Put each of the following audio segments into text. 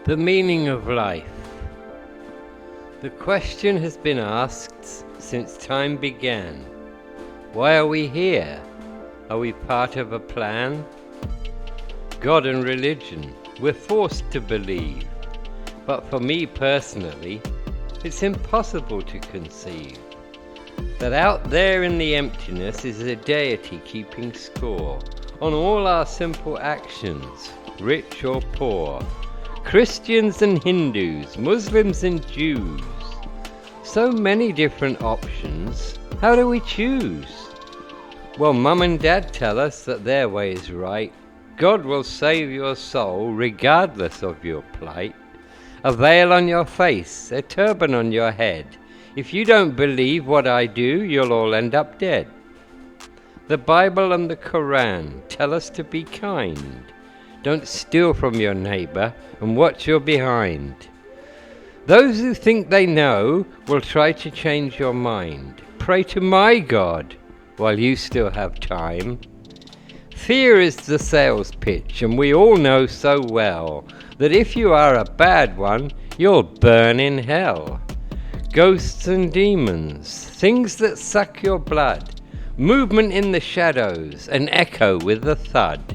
The meaning of life. The question has been asked since time began. Why are we here? Are we part of a plan? God and religion, we're forced to believe. But for me personally, it's impossible to conceive that out there in the emptiness is a deity keeping score on all our simple actions, rich or poor, Christians and Hindus, Muslims and Jews. So many different options, how do we choose? Well, Mum and Dad tell us that their way is right. God will save your soul regardless of your plight. A veil on your face, a turban on your head. If you don't believe what I do, you'll all end up dead. The Bible and the Quran tell us to be kind. Don't steal from your neighbor and watch your behind. Those who think they know will try to change your mind. Pray to my God while you still have time. Fear is the sales pitch, and we all know so well that if you are a bad one, you'll burn in hell. Ghosts and demons, things that suck your blood, movement in the shadows, an echo with a thud.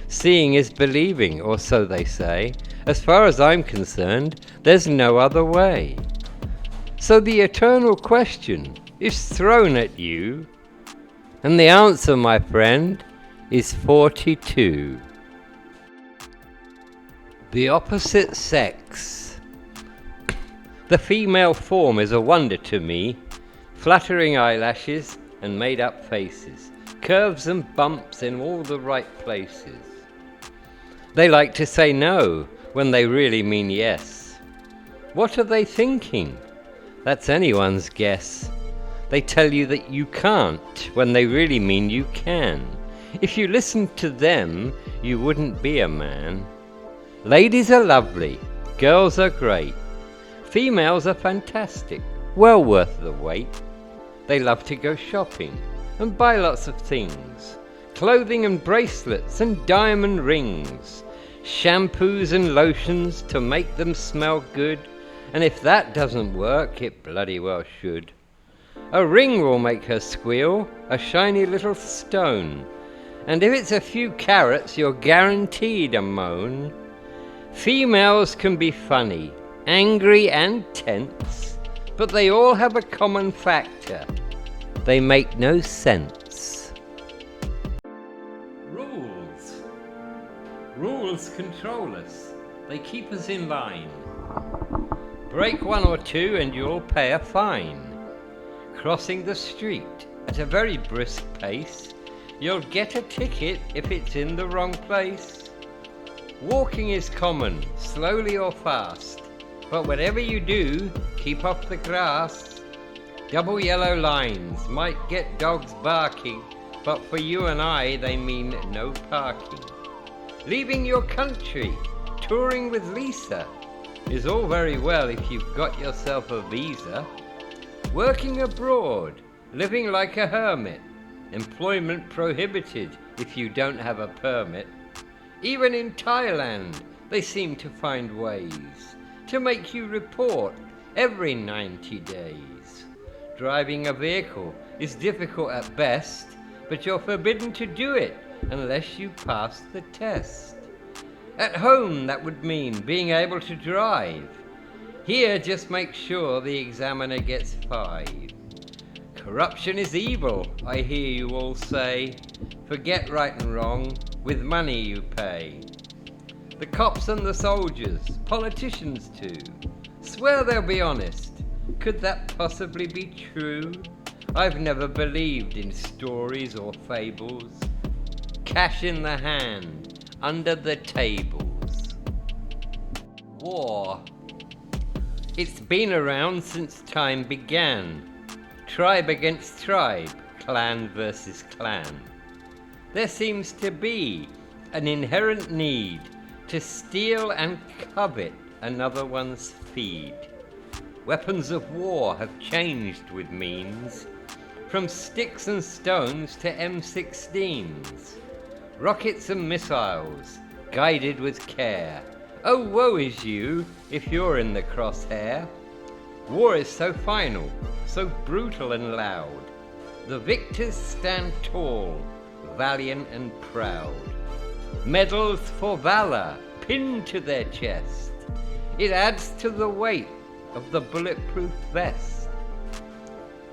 Seeing is believing, or so they say. As far as I'm concerned, there's no other way. So the eternal question is thrown at you, and the answer, my friend, is 42. The opposite sex. The female form is a wonder to me. Flattering eyelashes and made-up faces, curves and bumps in all the right places. They like to say no when they really mean yes. What are they thinking? That's anyone's guess. They tell you that you can't when they really mean you can. If you listened to them, you wouldn't be a man. Ladies are lovely, girls are great, females are fantastic, well worth the wait. They love to go shopping and buy lots of things, clothing and bracelets and diamond rings, shampoos and lotions to make them smell good, and if that doesn't work, it bloody well should. A ring will make her squeal, a shiny little stone, and if it's a few carats, you're guaranteed a moan. Females can be funny, angry and tense, but they all have a common factor: they make no sense. Rules control us. They keep us in line. Break one or two and you'll pay a fine. Crossing the street at a very brisk pace, you'll get a ticket if it's in the wrong place. Walking is common, slowly or fast, but whatever you do, keep off the grass. Double yellow lines might get dogs barking, but for you and I they mean no parking. Leaving your country, touring with Lisa, is all very well if you've got yourself a visa. Working abroad, living like a hermit, employment prohibited if you don't have a permit. Even in Thailand, they seem to find ways to make you report every 90 days. Driving a vehicle is difficult at best, but you're forbidden to do it unless you pass the test. At home, that would mean being able to drive. Here, just make sure the examiner gets 5. Corruption is evil, I hear you all say. Forget right and wrong, with money you pay. The cops and the soldiers, politicians too, swear they'll be honest. Could that possibly be true? I've never believed in stories or fables. Cash in the hand, under the tables. War. It's been around since time began. Tribe against tribe, clan versus clan. There seems to be an inherent need to steal and covet another one's feed. Weapons of war have changed with means, from sticks and stones to M16s. Rockets and missiles, guided with care, Oh, woe is you if you're in the crosshair. War is so final, so brutal and loud. The victors stand tall, valiant and proud. Medals for valor pinned to their chest. It adds to the weight of the bulletproof vest.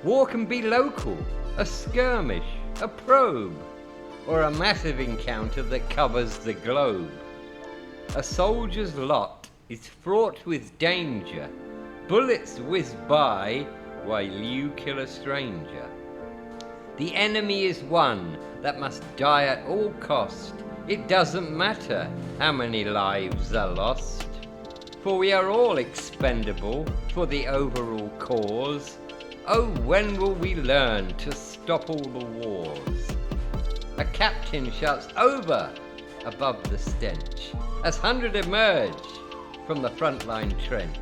War can be local, a skirmish, a probe, or a massive encounter that covers the globe. A soldier's lot is fraught with danger. Bullets whiz by while you kill a stranger. The enemy is one that must die at all cost. It doesn't matter how many lives are lost, for we are all expendable for the overall cause. Oh, when will we learn to stop all the wars? A captain shouts over above the stench as 100 emerge from the frontline trench.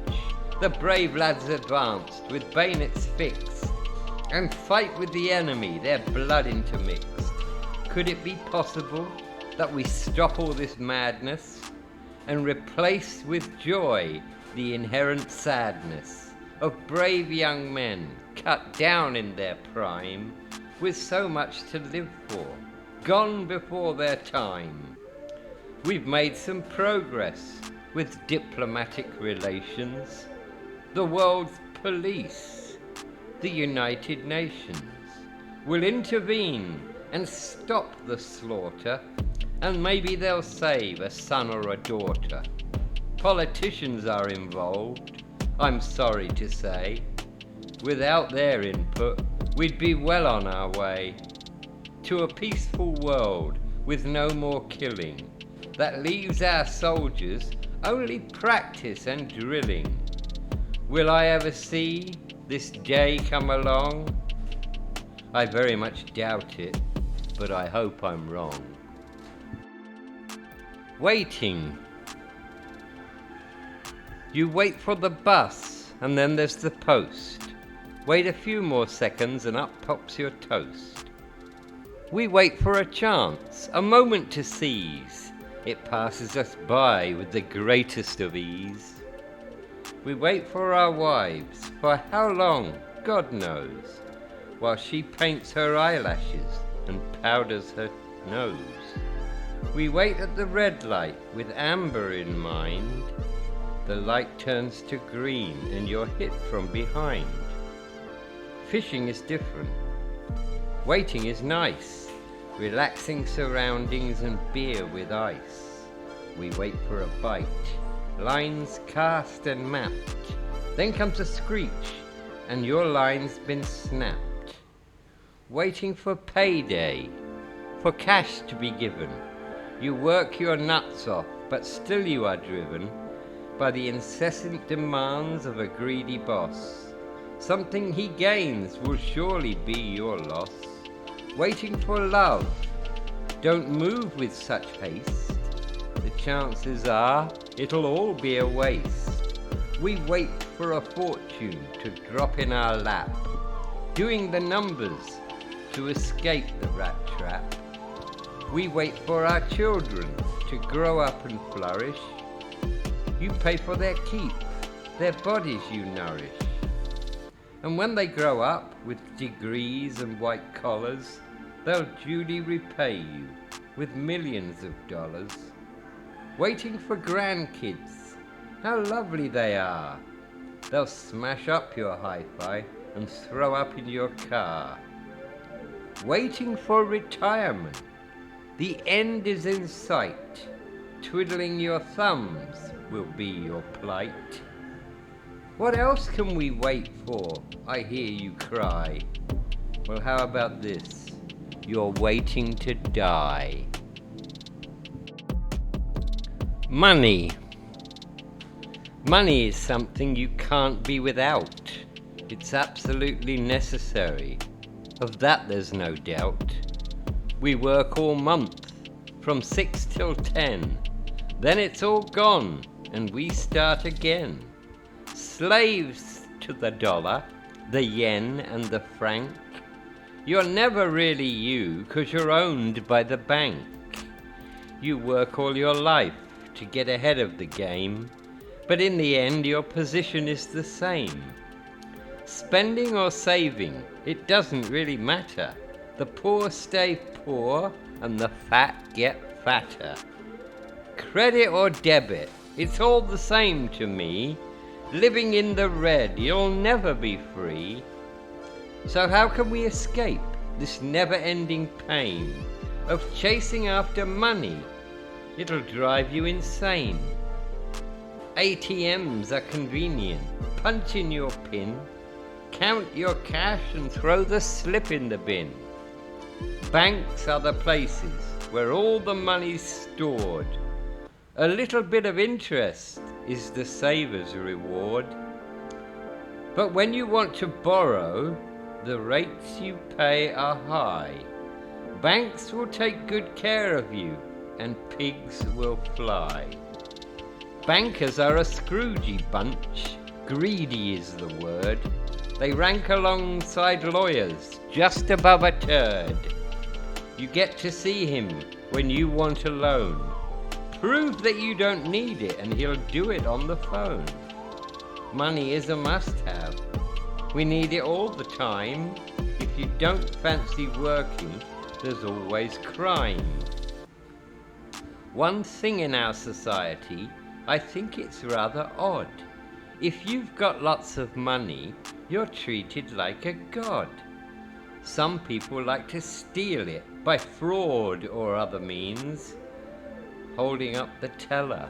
The brave lads advanced with bayonets fixed and fight with the enemy, their blood intermixed. Could it be possible that we stop all this madness and replace with joy the inherent sadness of brave young men cut down in their prime with so much to live for, gone before their time? We've made some progress with diplomatic relations. The world's police, the United Nations, will intervene and stop the slaughter, and maybe they'll save a son or a daughter. Politicians are involved, I'm sorry to say. Without their input, we'd be well on our way to a peaceful world with no more killing, that leaves our soldiers only practice and drilling. Will I ever see this day come along? I very much doubt it, but I hope I'm wrong. Waiting. You wait for the bus, and then there's the post. Wait a few more seconds and up pops your toast. We wait for a chance, a moment to seize. It passes us by with the greatest of ease. We wait for our wives, for how long, God knows, while she paints her eyelashes and powders her nose. We wait at the red light with amber in mind. The light turns to green and you're hit from behind. Fishing is different. Waiting is nice. Relaxing surroundings and beer with ice. We wait for a bite. Lines cast and mapped. Then comes a screech and your line's been snapped. Waiting for payday, for cash to be given. You work your nuts off, but still you are driven by the incessant demands of a greedy boss. Something he gains will surely be your loss. Waiting for love, don't move with such haste. The chances are it'll all be a waste. We wait for a fortune to drop in our lap, doing the numbers to escape the rat trap. We wait for our children to grow up and flourish. You pay for their keep, their bodies you nourish. And when they grow up with degrees and white collars, they'll duly repay you with millions of dollars. Waiting for grandkids, how lovely they are. They'll smash up your hi-fi and throw up in your car. Waiting for retirement, the end is in sight. Twiddling your thumbs will be your plight. What else can we wait for? I hear you cry. Well, how about this? You're waiting to die. Money. Money is something you can't be without. It's absolutely necessary. Of that there's no doubt. We work all month, from 6 till 10. Then it's all gone, and we start again. Slaves to the dollar, the yen and the franc. You're never really you, 'cause you're owned by the bank. You work all your life to get ahead of the game, but in the end your position is the same. Spending or saving, it doesn't really matter. The poor stay poor and the fat get fatter. Credit or debit, it's all the same to me. Living in the red, you'll never be free. So how can we escape this never-ending pain of chasing after money? It'll drive you insane. ATMs are convenient. Punch in your PIN, count your cash and throw the slip in the bin. Banks are the places where all the money's stored. A little bit of interest is the saver's reward. But when you want to borrow, the rates you pay are high. Banks will take good care of you and pigs will fly. Bankers are a Scroogey bunch, greedy is the word. They rank alongside lawyers, just above a turd. You get to see him when you want a loan. Prove that you don't need it and he'll do it on the phone. Money is a must-have. We need it all the time. If you don't fancy working, there's always crime. One thing in our society, I think it's rather odd. If you've got lots of money, you're treated like a god. Some people like to steal it by fraud or other means, holding up the teller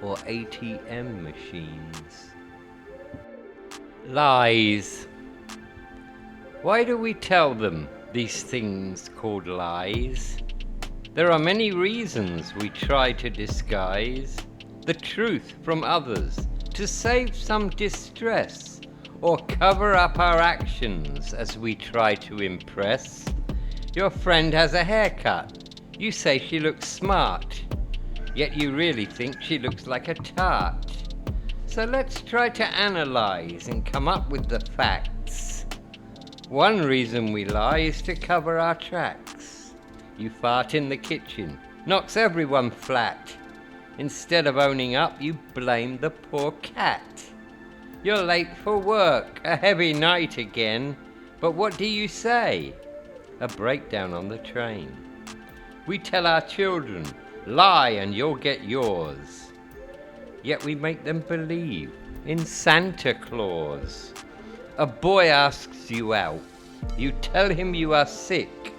or ATM machines. Lies. Why do we tell them these things called lies? There are many reasons we try to disguise the truth from others to save some distress, or cover up our actions as we try to impress. Your friend has a haircut. You say she looks smart, yet you really think she looks like a tart. So let's try to analyze and come up with the facts. One reason we lie is to cover our tracks. You fart in the kitchen, knocks everyone flat. Instead of owning up, you blame the poor cat. You're late for work, a heavy night again, but what do you say? A breakdown on the train. We tell our children, lie and you'll get yours. Yet we make them believe in Santa Claus. A boy asks you out, you tell him you are sick,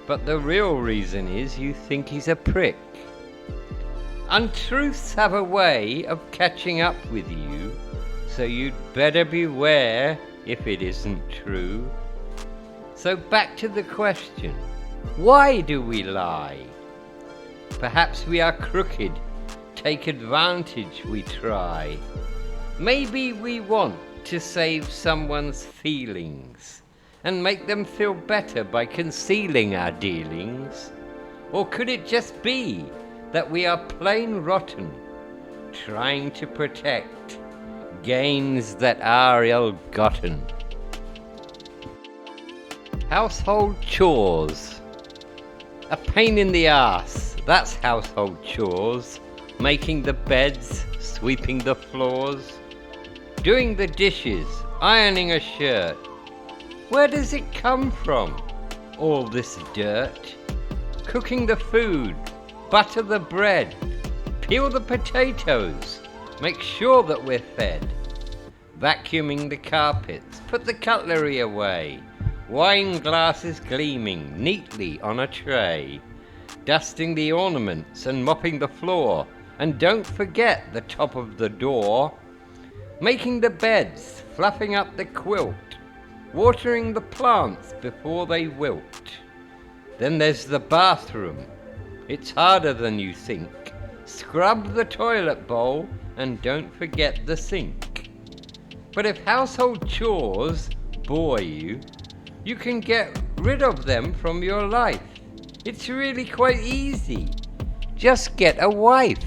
but the real reason is you think he's a prick. Untruths have a way of catching up with you, so you'd better beware if it isn't true. So back to the question, why do we lie? Perhaps we are crooked, take advantage we try. Maybe we want to save someone's feelings and make them feel better by concealing our dealings. Or could it just be that we are plain rotten, trying to protect gains that are ill-gotten? Household chores. A pain in the ass, that's household chores. Making the beds, sweeping the floors, doing the dishes, ironing a shirt. Where does it come from, all this dirt? Cooking the food, butter the bread, peel the potatoes, make sure that we're fed. Vacuuming the carpets, put the cutlery away, wine glasses gleaming neatly on a tray, dusting the ornaments and mopping the floor, and don't forget the top of the door. Making the beds, fluffing up the quilt, watering the plants before they wilt. Then there's the bathroom. It's harder than you think. Scrub the toilet bowl and don't forget the sink. But if household chores bore you, you can get rid of them from your life. It's really quite easy. Just get a wife.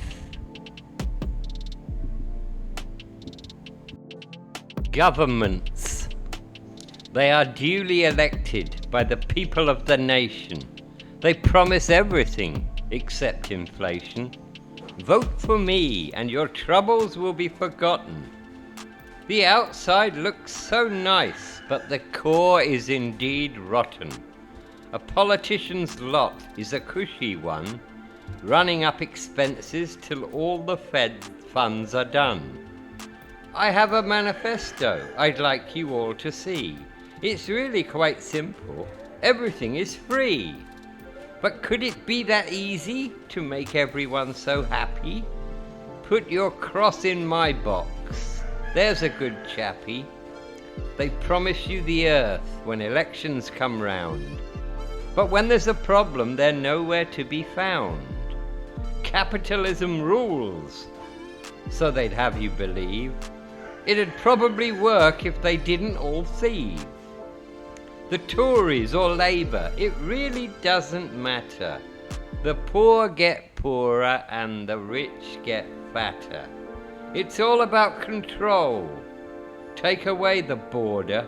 Governments. They are duly elected by the people of the nation. They promise everything except inflation. Vote for me and your troubles will be forgotten. The outside looks so nice, but the core is indeed rotten. A politician's lot is a cushy one, running up expenses till all the Fed funds are done. I have a manifesto I'd like you all to see. It's really quite simple. Everything is free. But could it be that easy to make everyone so happy? Put your cross in my box. There's a good chappie. They promise you the earth when elections come round. But when there's a problem, they're nowhere to be found. Capitalism rules, so they'd have you believe. It'd probably work if they didn't all thieve. The Tories or Labour, it really doesn't matter. The poor get poorer and the rich get fatter. It's all about control. Take away the border.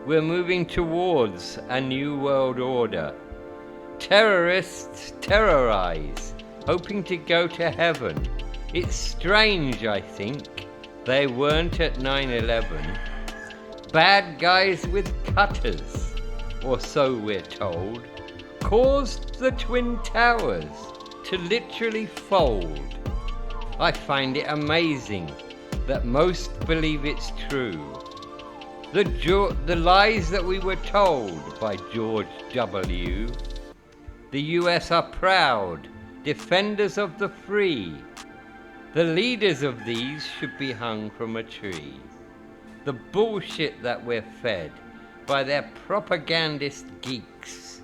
We're moving towards a new world order. Terrorists terrorize, hoping to go to heaven. It's strange, I think, they weren't at 9/11. Bad guys with cutters, or so we're told, caused the Twin Towers to literally fold. I find it amazing that most believe it's true. The lies that we were told by George W. The US are proud, defenders of the free. The leaders of these should be hung from a tree. The bullshit that we're fed by their propagandist geeks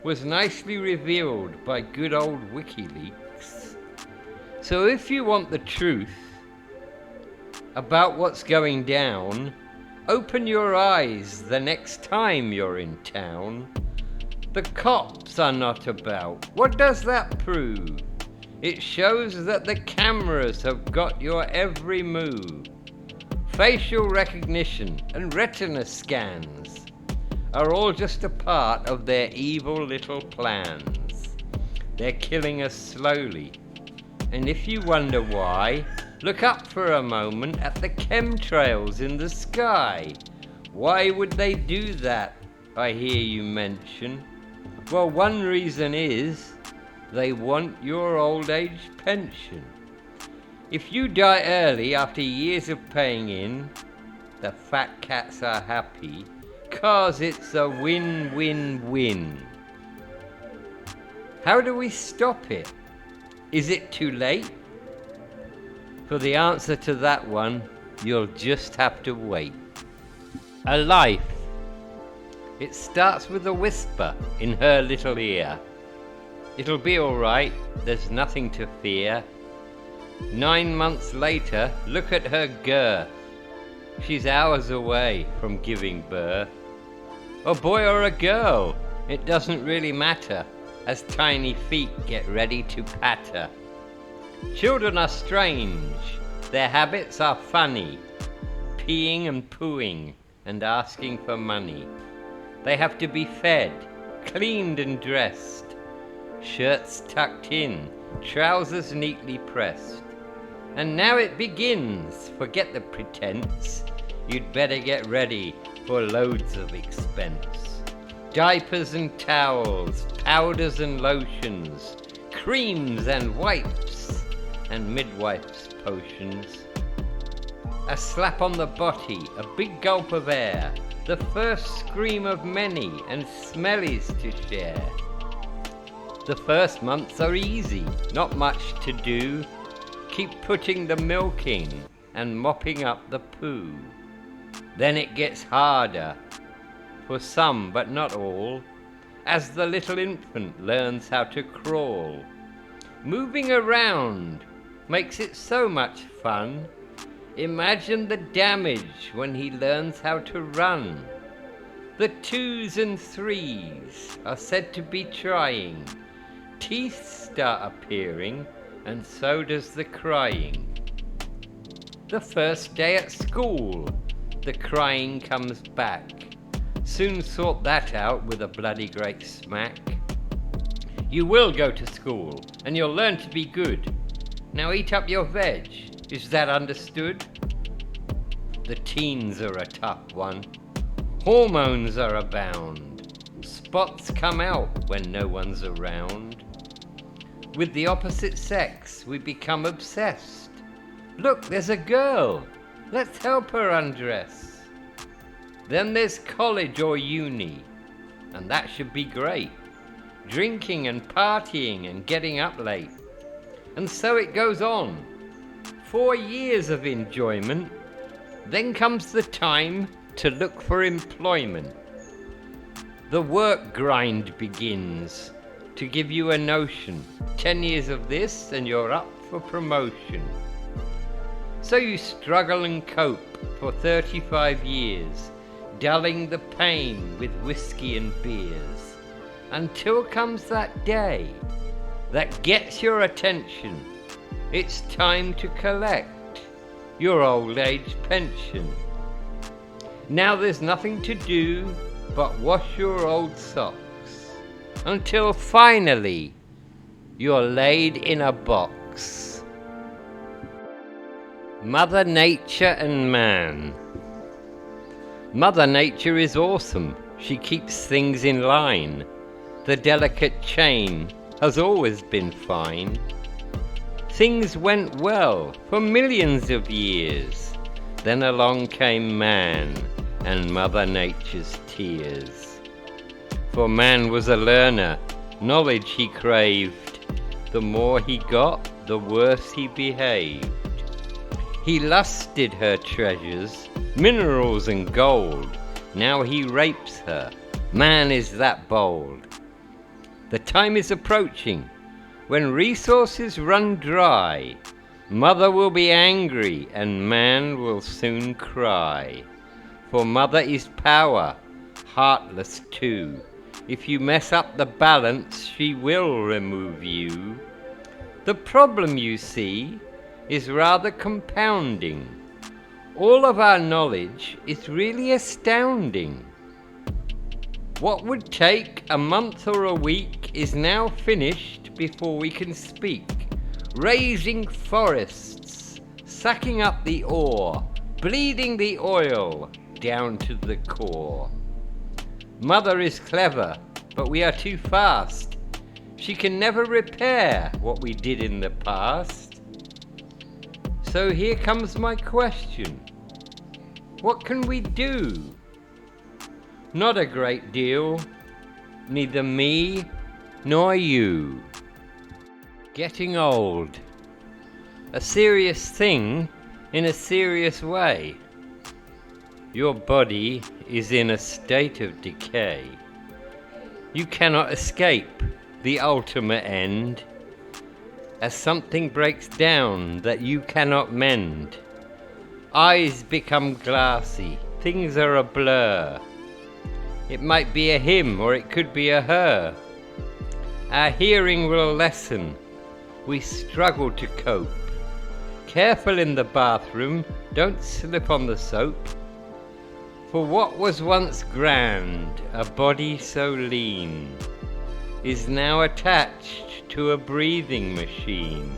was nicely revealed by good old WikiLeaks. So if you want the truth about what's going down, open your eyes the next time you're in town. The cops are not about. What does that prove? It shows that the cameras have got your every move. Facial recognition and retina scans are all just a part of their evil little plans. They're killing us slowly. And if you wonder why, look up for a moment at the chemtrails in the sky. Why would they do that, I hear you mention? Well, one reason is they want your old age pension. If you die early after years of paying in, the fat cats are happy, 'cause it's a win-win-win. How do we stop it? Is it too late? For the answer to that one, you'll just have to wait. A life. It starts with a whisper in her little ear. It'll be all right, there's nothing to fear. 9 months later, look at her girth. She's hours away from giving birth. A boy or a girl, it doesn't really matter, as tiny feet get ready to patter. Children are strange, their habits are funny, peeing and pooing and asking for money. They have to be fed, cleaned and dressed, shirts tucked in, trousers neatly pressed. And now it begins, forget the pretense, you'd better get ready for loads of expense. Diapers and towels, powders and lotions, creams and wipes, and midwife's potions. A slap on the body, a big gulp of air, the first scream of many, and smellies to share. The first months are easy, not much to do. Keep putting the milk in and mopping up the poo. Then it gets harder, for some but not all, as the little infant learns how to crawl. Moving around makes it so much fun. Imagine the damage when he learns how to run. The 2s and 3s are said to be trying. Teeth start appearing, and so does the crying. The first day at school, the crying comes back. Soon sort that out with a bloody great smack. You will go to school, and you'll learn to be good. Now eat up your veg. Is that understood? The teens are a tough one. Hormones are abound. Spots come out when no one's around. With the opposite sex, we become obsessed. Look, there's a girl. Let's help her undress. Then there's college or uni, and that should be great. Drinking and partying and getting up late. And so it goes on. 4 years of enjoyment. Then comes the time to look for employment. The work grind begins. To give you a notion, 10 years of this and you're up for promotion. So you struggle and cope for 35 years, dulling the pain with whiskey and beers, until comes that day that gets your attention. It's time to collect your old age pension. Now there's nothing to do but wash your old socks, until finally you're laid in a box. Mother Nature and man. Mother Nature is awesome. She keeps things in line. The delicate chain has always been fine. Things went well for millions of years. Then along came man and Mother Nature's tears. For man was a learner, knowledge he craved. The more he got, the worse he behaved. He lusted her treasures, minerals and gold. Now he rapes her. Man is that bold. The time is approaching when resources run dry. Mother will be angry and man will soon cry. For mother is power, heartless too. If you mess up the balance, she will remove you. The problem, you see, is rather compounding. All of our knowledge is really astounding. What would take a month or a week is now finished before we can speak. Raising forests, sucking up the ore, bleeding the oil down to the core. Mother is clever, but we are too fast. She can never repair what we did in the past. So here comes my question. What can we do? Not a great deal. Neither me nor you. Getting old. A serious thing in a serious way. Your body is in a state of decay. You cannot escape the ultimate end, as something breaks down that you cannot mend. Eyes become glassy, things are a blur. It might be a him or it could be a her. Our hearing will lessen, we struggle to cope. Careful in the bathroom, don't slip on the soap. For what was once grand, a body so lean, is now attached to a breathing machine.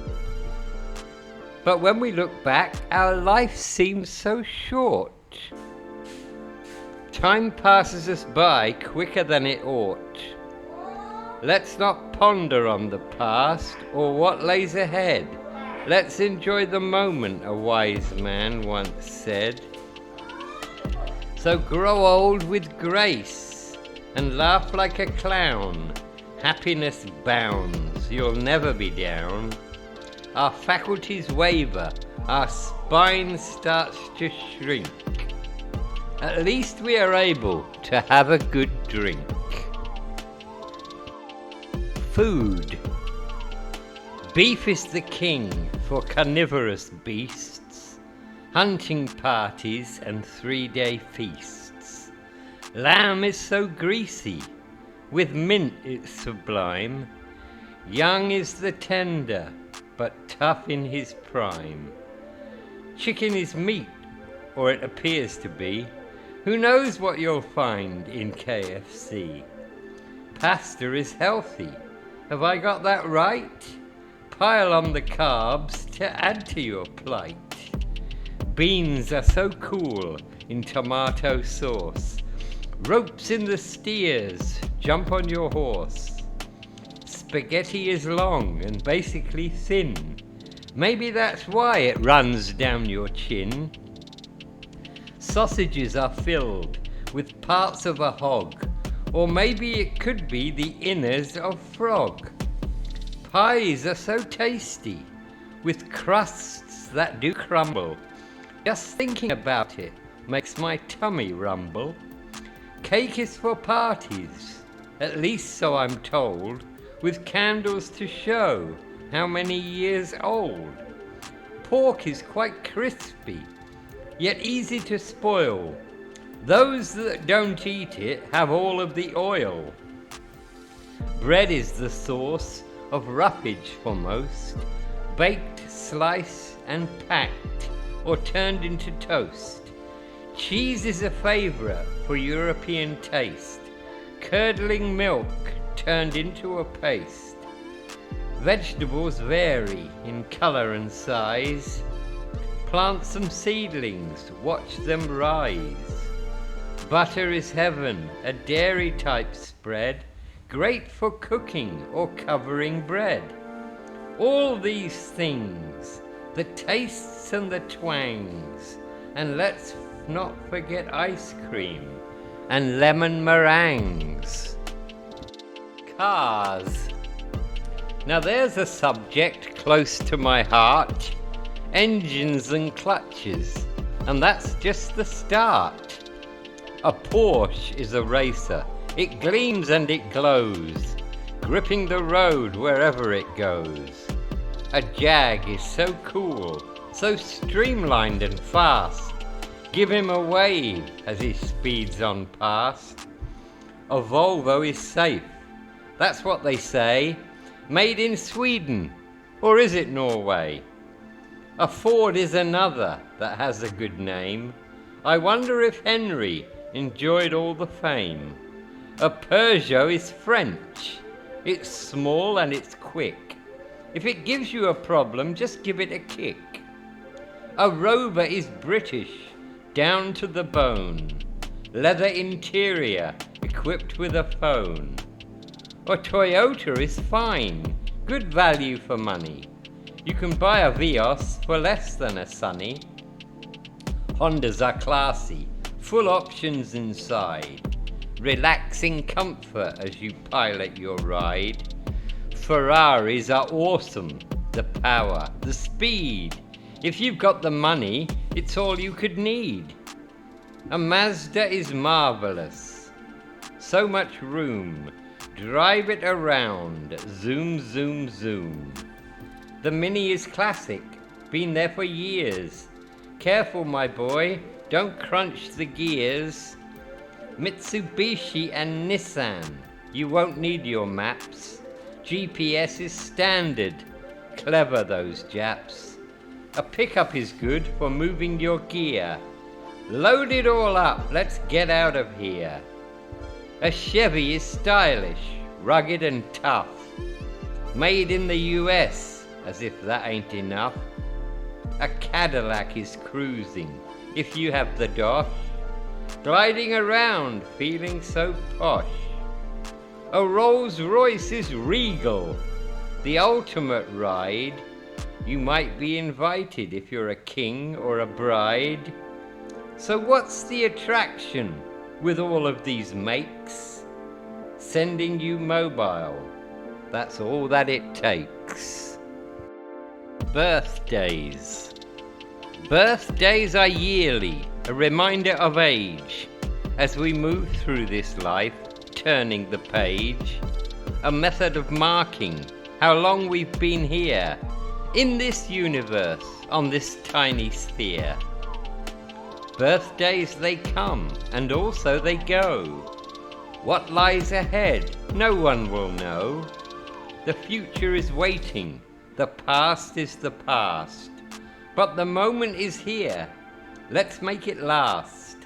But when we look back, our life seems so short. Time passes us by quicker than it ought. Let's not ponder on the past or what lays ahead. Let's enjoy the moment, a wise man once said. So grow old with grace and laugh like a clown. Happiness bounds, you'll never be down. Our faculties waver, our spine starts to shrink. At least we are able to have a good drink. Food. Beef is the king for carnivorous beasts. Hunting parties and 3-day feasts. Lamb is so greasy, with mint it's sublime. Young is the tender, but tough in his prime. Chicken is meat, or it appears to be. Who knows what you'll find in KFC? Pasta is healthy. Have I got that right? Pile on the carbs to add to your plate. Beans are so cool in tomato sauce. Ropes in the steers, jump on your horse. Spaghetti is long and basically thin. Maybe that's why it runs down your chin. Sausages are filled with parts of a hog, or maybe it could be the innards of frog. Pies are so tasty, with crusts that do crumble. Just thinking about it makes my tummy rumble. Cake is for parties, at least so I'm told, with candles to show how many years old. Pork is quite crispy, yet easy to spoil. Those that don't eat it have all of the oil. Bread is the source of roughage for most, baked, sliced and packed, or turned into toast. Cheese is a favourite for European taste, curdling milk turned into a paste. Vegetables vary in colour and size. Plant some seedlings, watch them rise. Butter is heaven, a dairy type spread, great for cooking or covering bread. All these things, the tastes and the twangs, and let's not forget ice cream and lemon meringues. Cars. Now there's a subject close to my heart. Engines and clutches, and that's just the start. A Porsche is a racer. It gleams and it glows, gripping the road wherever it goes. A Jag is so cool, so streamlined and fast. Give him a wave as he speeds on past. A Volvo is safe, that's what they say. Made in Sweden, or is it Norway? A Ford is another that has a good name. I wonder if Henry enjoyed all the fame. A Peugeot is French. It's small and it's quick. If it gives you a problem, just give it a kick. A Rover is British, down to the bone. Leather interior, equipped with a phone. A Toyota is fine, good value for money. You can buy a Vios for less than a Sunny. Hondas are classy, full options inside. Relaxing comfort as you pilot your ride. Ferraris are awesome, the power, the speed. If you've got the money, it's all you could need. A Mazda is marvelous, so much room. Drive it around, zoom, zoom, zoom. The Mini is classic, been there for years. Careful my boy, don't crunch the gears. Mitsubishi and Nissan, you won't need your maps. GPS is standard, clever those Japs. A pickup is good for moving your gear. Load it all up, let's get out of here. A Chevy is stylish, rugged and tough. Made in the US, as if that ain't enough. A Cadillac is cruising, if you have the dosh. Gliding around, feeling so posh. A Rolls Royce is regal, the ultimate ride. You might be invited if you're a king or a bride. So what's the attraction with all of these makes? Sending you mobile, that's all that it takes. Birthdays. Birthdays are yearly, a reminder of age, as we move through this life, turning the page. A method of marking how long we've been here, in this universe, on this tiny sphere. Birthdays they come, and also they go. What lies ahead, no one will know. The future is waiting, the past is the past. But the moment is here, let's make it last.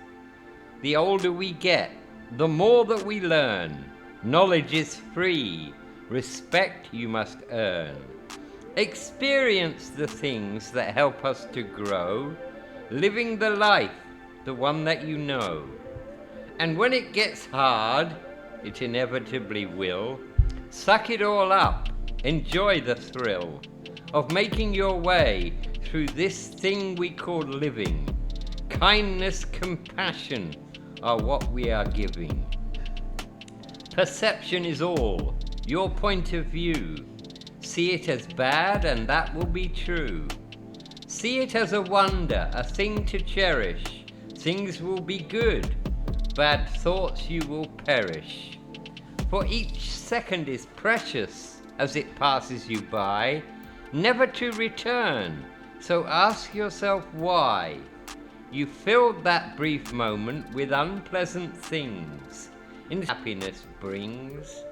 The older we get, the more that we learn. Knowledge is free, respect you must earn. Experience the things that help us to grow, living the life, the one that you know. And when it gets hard, it inevitably will, suck it all up, enjoy the thrill of making your way through this thing we call living. Kindness, compassion are what we are giving. Perception is all, your point of view. See it as bad and that will be true. See it as a wonder, a thing to cherish. Things will be good, bad thoughts you will perish. For each second is precious as it passes you by, never to return, so ask yourself why. You filled that brief moment with unpleasant things, in happiness brings.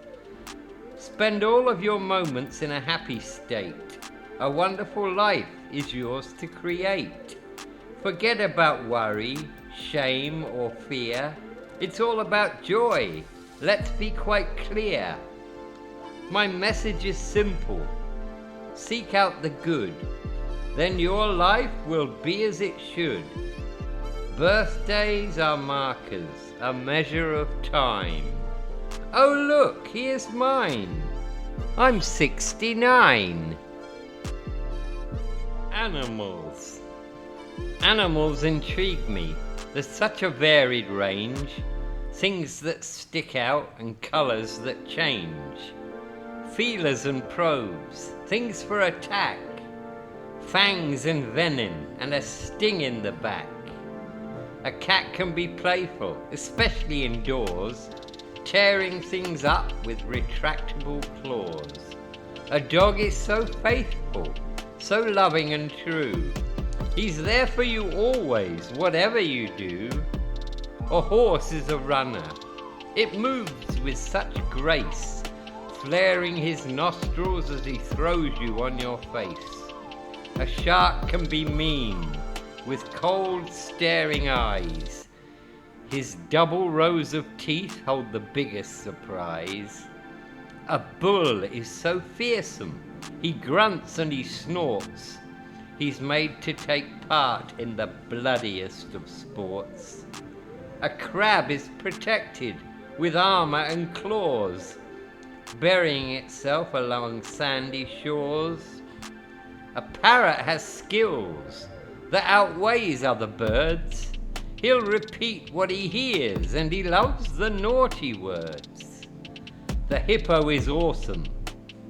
Spend all of your moments in a happy state. A wonderful life is yours to create. Forget about worry, shame or fear. It's all about joy. Let's be quite clear. My message is simple. Seek out the good. Then your life will be as it should. Birthdays are markers, a measure of time. Oh look, here's mine. I'm 69. Animals. Animals intrigue me. There's such a varied range. Things that stick out and colours that change. Feelers and probes, things for attack. Fangs and venom and a sting in the back. A cat can be playful, especially indoors, tearing things up with retractable claws. A dog is so faithful, so loving and true. He's there for you always, whatever you do. A horse is a runner. It moves with such grace, flaring his nostrils as he throws you on your face. A shark can be mean, with cold staring eyes. His double rows of teeth hold the biggest surprise. A bull is so fearsome, he grunts and he snorts. He's made to take part in the bloodiest of sports. A crab is protected with armor and claws, burying itself along sandy shores. A parrot has skills that outweighs other birds. He'll repeat what he hears, and he loves the naughty words. The hippo is awesome.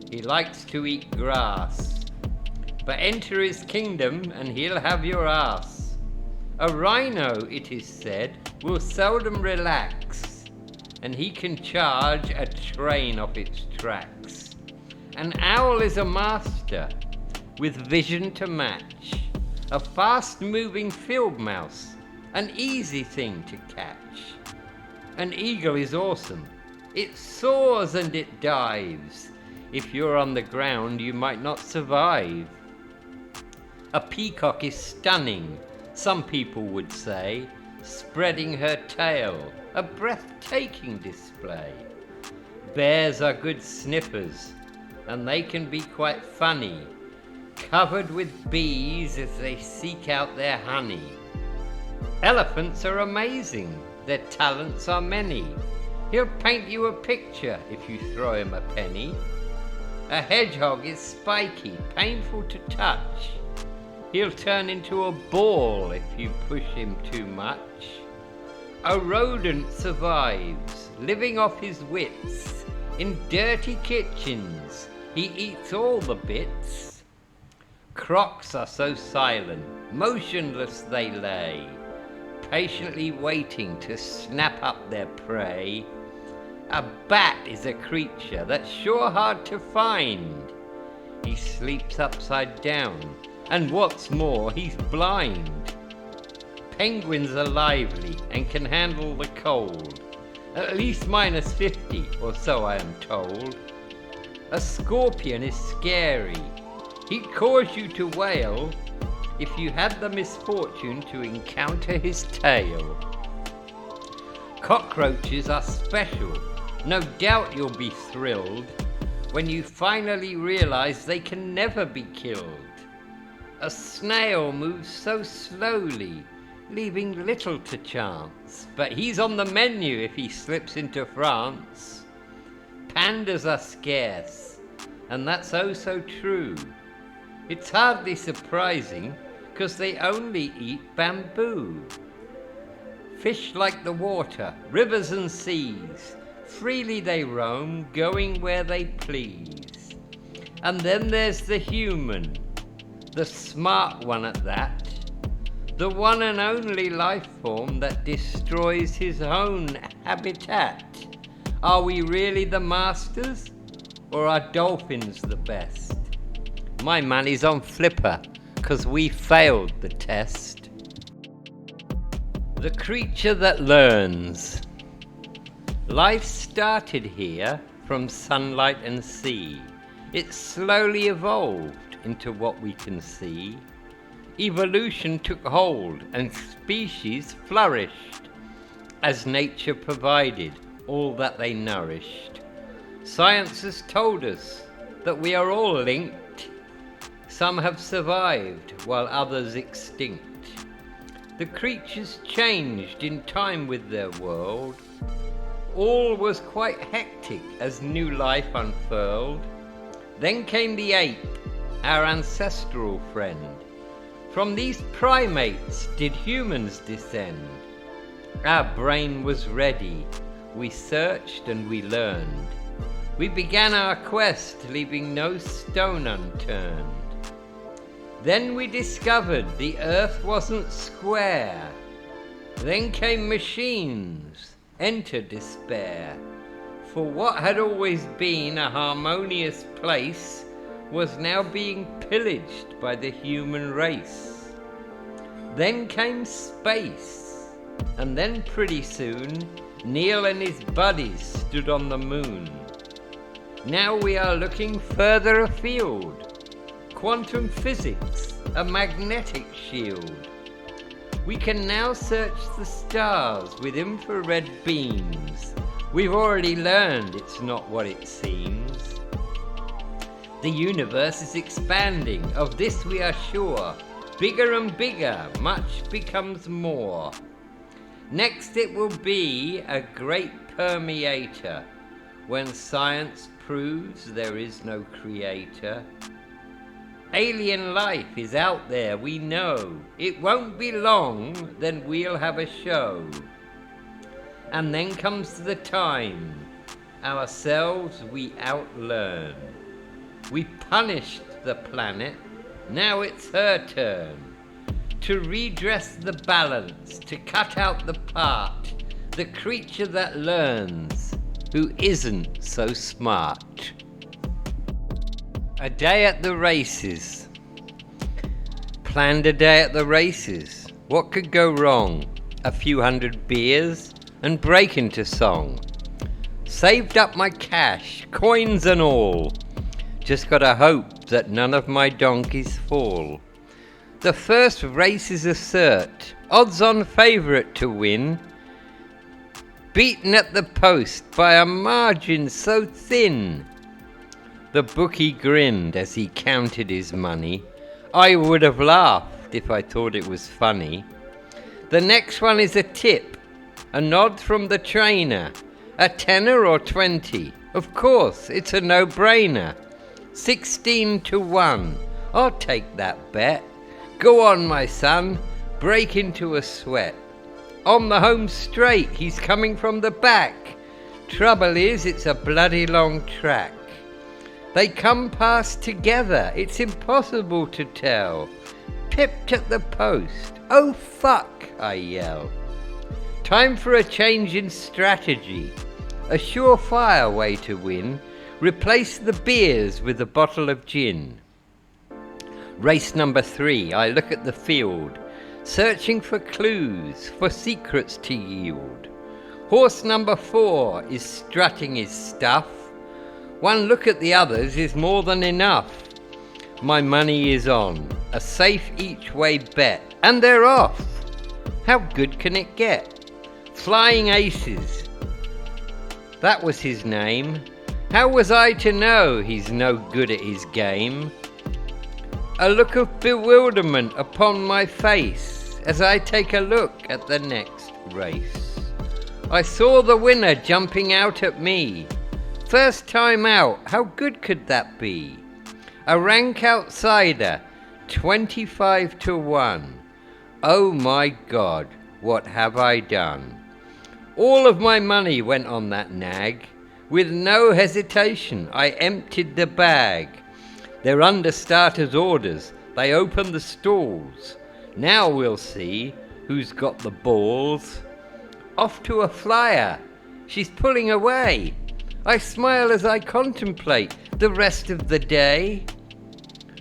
He likes to eat grass. But enter his kingdom and he'll have your ass. A rhino, it is said, will seldom relax, and he can charge a train off its tracks. An owl is a master, with vision to match. A fast-moving field mouse, an easy thing to catch. An eagle is awesome. It soars and it dives. If you're on the ground, you might not survive. A peacock is stunning, some people would say, spreading her tail, a breathtaking display. Bears are good sniffers, and they can be quite funny, covered with bees as they seek out their honey. Elephants are amazing, their talents are many. He'll paint you a picture if you throw him a penny. A hedgehog is spiky, painful to touch. He'll turn into a ball if you push him too much. A rodent survives, living off his wits. In dirty kitchens, he eats all the bits. Crocs are so silent, motionless they lay, patiently waiting to snap up their prey. A bat is a creature that's sure hard to find. He sleeps upside down, and what's more, he's blind. Penguins are lively and can handle the cold, at least -50 or so I am told. A scorpion is scary. He'd cause you to wail if you had the misfortune to encounter his tail. Cockroaches are special. No doubt you'll be thrilled when you finally realize they can never be killed. A snail moves so slowly, leaving little to chance, but he's on the menu if he slips into France. Pandas are scarce, and that's oh so true. It's hardly surprising, 'cause they only eat bamboo. Fish like the water, rivers and seas, freely they roam, going where they please. And then there's the human, the smart one at that, the one and only life form that destroys his own habitat. Are we really the masters, or are dolphins the best? My money's on Flipper, 'cause we failed the test. The creature that learns. Life started here from sunlight and sea. It slowly evolved into what we can see. Evolution took hold and species flourished as nature provided all that they nourished. Science has told us that we are all linked. Some have survived while others extinct. The creatures changed in time with their world. All was quite hectic as new life unfurled. Then came the ape, our ancestral friend. From these primates did humans descend. Our brain was ready. We searched and we learned. We began our quest, leaving no stone unturned. Then we discovered the earth wasn't square. Then came machines, enter despair. For what had always been a harmonious place was now being pillaged by the human race. Then came space, and then pretty soon Neil and his buddies stood on the moon. Now we are looking further afield. Quantum physics, a magnetic shield. We can now search the stars with infrared beams. We've already learned it's not what it seems. The universe is expanding, of this we are sure. Bigger and bigger, much becomes more. Next it will be a great permeator, when science proves there is no creator. Alien life is out there, we know. It won't be long, then we'll have a show. And then comes the time, ourselves we outlearn. We punished the planet, now it's her turn. To redress the balance, to cut out the part, the creature that learns, who isn't so smart. A day at the races. Planned a day at the races. What could go wrong? A few hundred beers and break into song. Saved up my cash, coins and all. Just gotta hope that none of my donkeys fall. The first race is a cert. Odds-on favourite to win. Beaten at the post by a margin so thin. The bookie grinned as he counted his money. I would have laughed if I thought it was funny. The next one is a tip, a nod from the trainer. A tenner or 20? Of course, it's a no-brainer. 16 to 1. I'll take that bet. Go on, my son. Break into a sweat. On the home straight, he's coming from the back. Trouble is, it's a bloody long track. They come past together, it's impossible to tell. Pipped at the post, oh fuck, I yell. Time for a change in strategy. A surefire way to win. Replace the beers with a bottle of gin. Race number 3, I look at the field, searching for clues, for secrets to yield. Horse number 4 is strutting his stuff. One look at the others is more than enough. My money is on, a safe each way bet, and they're off. How good can it get? Flying Aces, that was his name. How was I to know he's no good at his game? A look of bewilderment upon my face as I take a look at the next race. I saw the winner jumping out at me. First time out, how good could that be? A rank outsider, 25-1. Oh my God, what have I done? All of my money went on that nag. With no hesitation, I emptied the bag. They're under starter's orders. They open the stalls. Now we'll see who's got the balls. Off to a flyer. She's pulling away. I smile as I contemplate the rest of the day.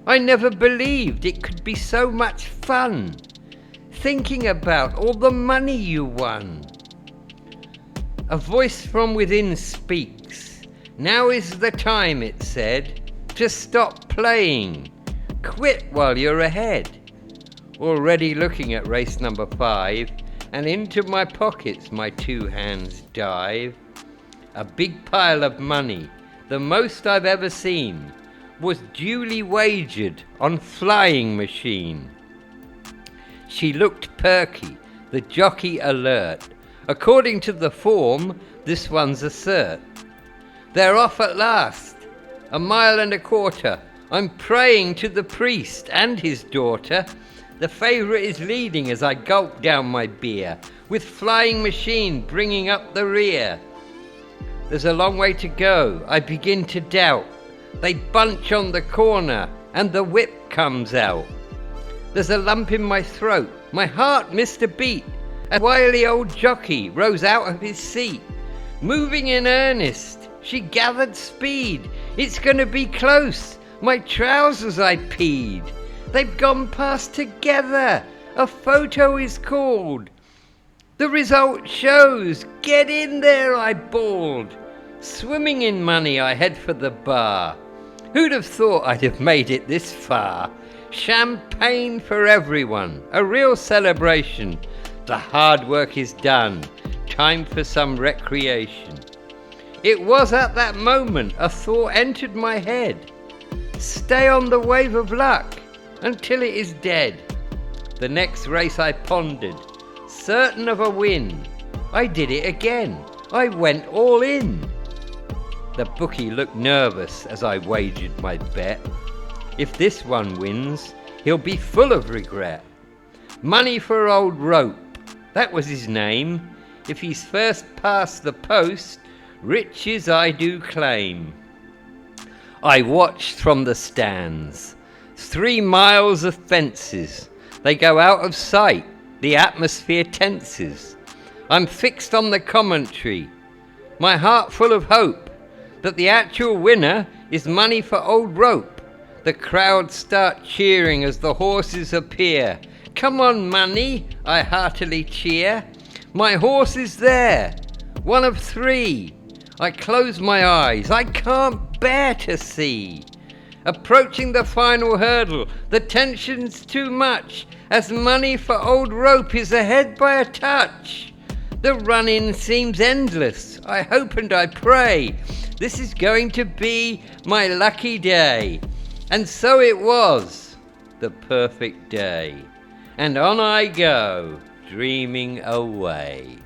I never believed it could be so much fun, thinking about all the money you won. A voice from within speaks. Now is the time, it said, to stop playing. Quit while you're ahead. Already looking at race number 5, and into my pockets my 2 hands dive. A big pile of money, the most I've ever seen, was duly wagered on Flying Machine. She looked perky, the jockey alert. According to the form, this one's a cert. They're off at last, 1.25 miles. I'm praying to the priest and his daughter. The favourite is leading as I gulp down my beer, with Flying Machine bringing up the rear. There's a long way to go, I begin to doubt. They bunch on the corner and the whip comes out. There's a lump in my throat, my heart missed a beat. A wily old jockey rose out of his seat. Moving in earnest, she gathered speed. It's gonna be close, my trousers I peed. They've gone past together, a photo is called. The result shows, get in there, I bawled. Swimming in money, I head for the bar. Who'd have thought I'd have made it this far? Champagne for everyone, a real celebration. The hard work is done, time for some recreation. It was at that moment a thought entered my head. Stay on the wave of luck until it is dead. The next race I pondered, certain of a win. I did it again, I went all in. The bookie looked nervous as I wagered my bet. If this one wins, he'll be full of regret. Money for old Rope, that was his name. If he's first past the post, riches I do claim. I watched from the stands. 3 miles of fences. They go out of sight. The atmosphere tenses. I'm fixed on the commentary. My heart full of hope that the actual winner is money for old Rope. The crowd start cheering as the horses appear. Come on, money, I heartily cheer. My horse is there, one of 3. I close my eyes, I can't bear to see. Approaching the final hurdle, the tension's too much, as money for old Rope is ahead by a touch. The run-in seems endless, I hope and I pray. This is going to be my lucky day. And so it was, the perfect day. And on I go, dreaming away.